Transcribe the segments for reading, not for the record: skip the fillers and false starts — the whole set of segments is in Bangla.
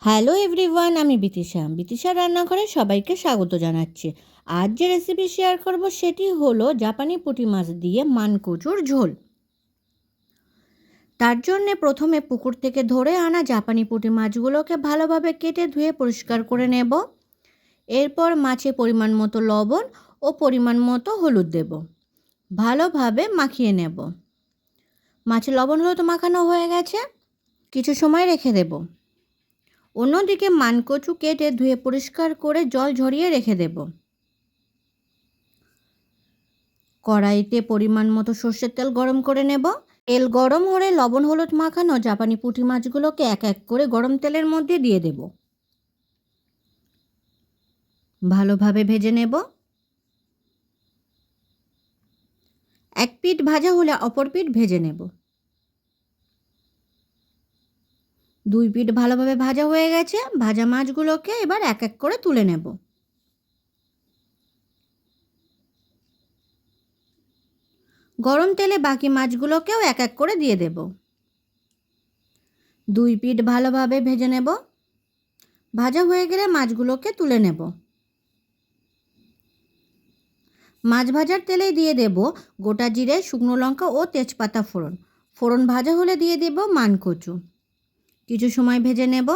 হ্যালো এভরিওয়ান, আমি বিতিশা রান্নাঘরে সবাইকে স্বাগত জানাচ্ছি। আজ যে রেসিপি শেয়ার করব সেটি হলো জাপানি পুঁটি মাছ দিয়ে মানকচুর ঝোল। তার জন্যে প্রথমে পুকুর থেকে ধরে আনা জাপানি পুঁটি মাছগুলোকে ভালোভাবে কেটে ধুয়ে পরিষ্কার করে নেব। এরপর মাছে পরিমাণ মতো লবণ ও পরিমাণ মতো হলুদ দেব। ভালোভাবে মাখিয়ে নেব। মাছে লবণ হলুদ মাখানো হয়ে গেছে, কিছু সময় রেখে দেব। অন্যদিকে মানকচু কেটে ধুয়ে পরিষ্কার করে জল ঝরিয়ে রেখে দেব। কড়াইতে পরিমাণ মতো সর্ষের তেল গরম করে নেব। তেল গরম হলে লবণ হলুদ মাখানো জাপানি পুঁটি মাছগুলোকে এক এক করে গরম তেলের মধ্যে দিয়ে দেব। ভালোভাবে ভেজে নেব। এক পিঠ ভাজা হলে অপর পিঠ ভেজে নেব। দুই পিঠ ভালোভাবে ভাজা হয়ে গেছে। ভাজা মাছগুলোকে এবার এক এক করে তুলে নেব। গরম তেলে বাকি মাছগুলোকেও এক এক করে দিয়ে দেব। দুই পিঠ ভালোভাবে ভেজে নেব। ভাজা হয়ে গেলে মাছগুলোকে তুলে নেব। মাছ ভাজার তেলেই দিয়ে দেব গোটা জিরে, শুকনো লঙ্কা ও তেজপাতা ফোড়ন। ফোড়ন ভাজা হলে দিয়ে দেব মানকচু। কিছু সময় ভেজে নেব।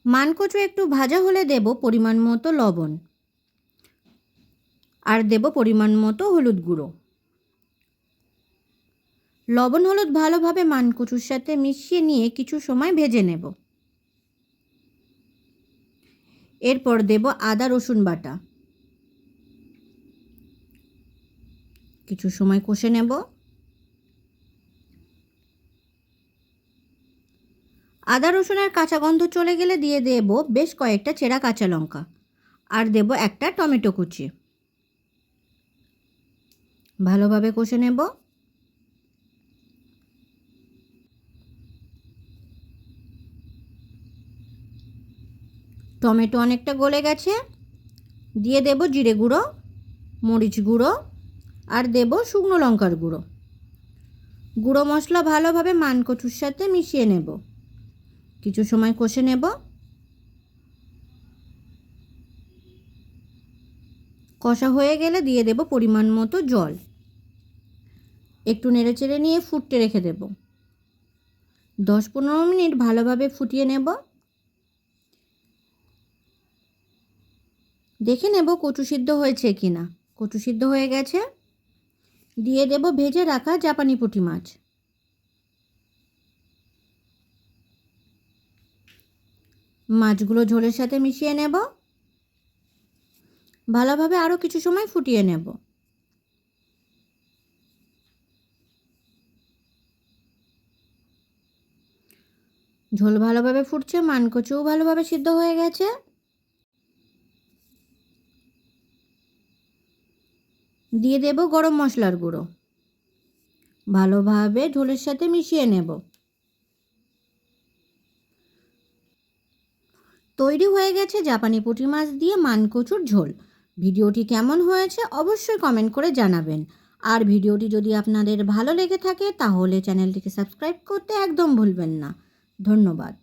মানকচু একটু ভাজা হলে দেব পরিমাণ মতো লবণ আর দেব পরিমাণ মতো হলুদ গুঁড়ো। লবণ হলুদ ভালোভাবে মানকচুর সাথে মিশিয়ে নিয়ে কিছু সময় ভেজে নেব। এরপর দেব আদা রসুন বাটা। কিছু সময় কষে নেব। আদা রসুনের কাঁচা গন্ধ চলে গেলে দিয়ে দেব বেশ কয়েকটা চেরা কাঁচা লঙ্কা আর দেব একটা টমেটো কুচি। ভালোভাবে কষে নেব। টমেটো অনেকটা গলে গেছে। দিয়ে দেব জিরে গুঁড়ো, মরিচ গুঁড়ো আর দেব শুকনো লঙ্কার গুঁড়ো। গুঁড়ো মশলা ভালোভাবে মানকচুর সাথে মিশিয়ে নেব। কিছু সময় কষে নেব। কষা হয়ে গেলে দিয়ে দেব পরিমাণ মতো জল। একটু নেড়েচেড়ে নিয়ে ফুটতে রেখে দেব। 10-15 মিনিট ভালোভাবে ফুটিয়ে নেব। দেখে নেব কচু সিদ্ধ হয়েছে কিনা। কচু সিদ্ধ হয়ে গেছে। দিয়ে দেব ভেজে রাখা জাপানি পুঁটি মাছ। মাছগুলো ঝোলের সাথে মিশিয়ে নেব। ভালোভাবে আরও কিছু সময় ফুটিয়ে নেব। ঝোল ভালোভাবে ফুটছে, মানকচুও ভালোভাবে সিদ্ধ হয়ে গেছে। দিয়ে দেব গরম মশলার গুঁড়ো। ভালোভাবে ঝোলের সাথে মিশিয়ে নেব। তৈরি হয়ে গেছে জাপানি পুঁটি মাছ দিয়ে মানকচুর ঝোল। ভিডিওটি কেমন হয়েছে অবশ্যই কমেন্ট করে জানাবেন। আর ভিডিওটি যদি আপনাদের ভালো লেগে থাকে তাহলে চ্যানেলটিকে সাবস্ক্রাইব করতে একদম ভুলবেন না। ধন্যবাদ।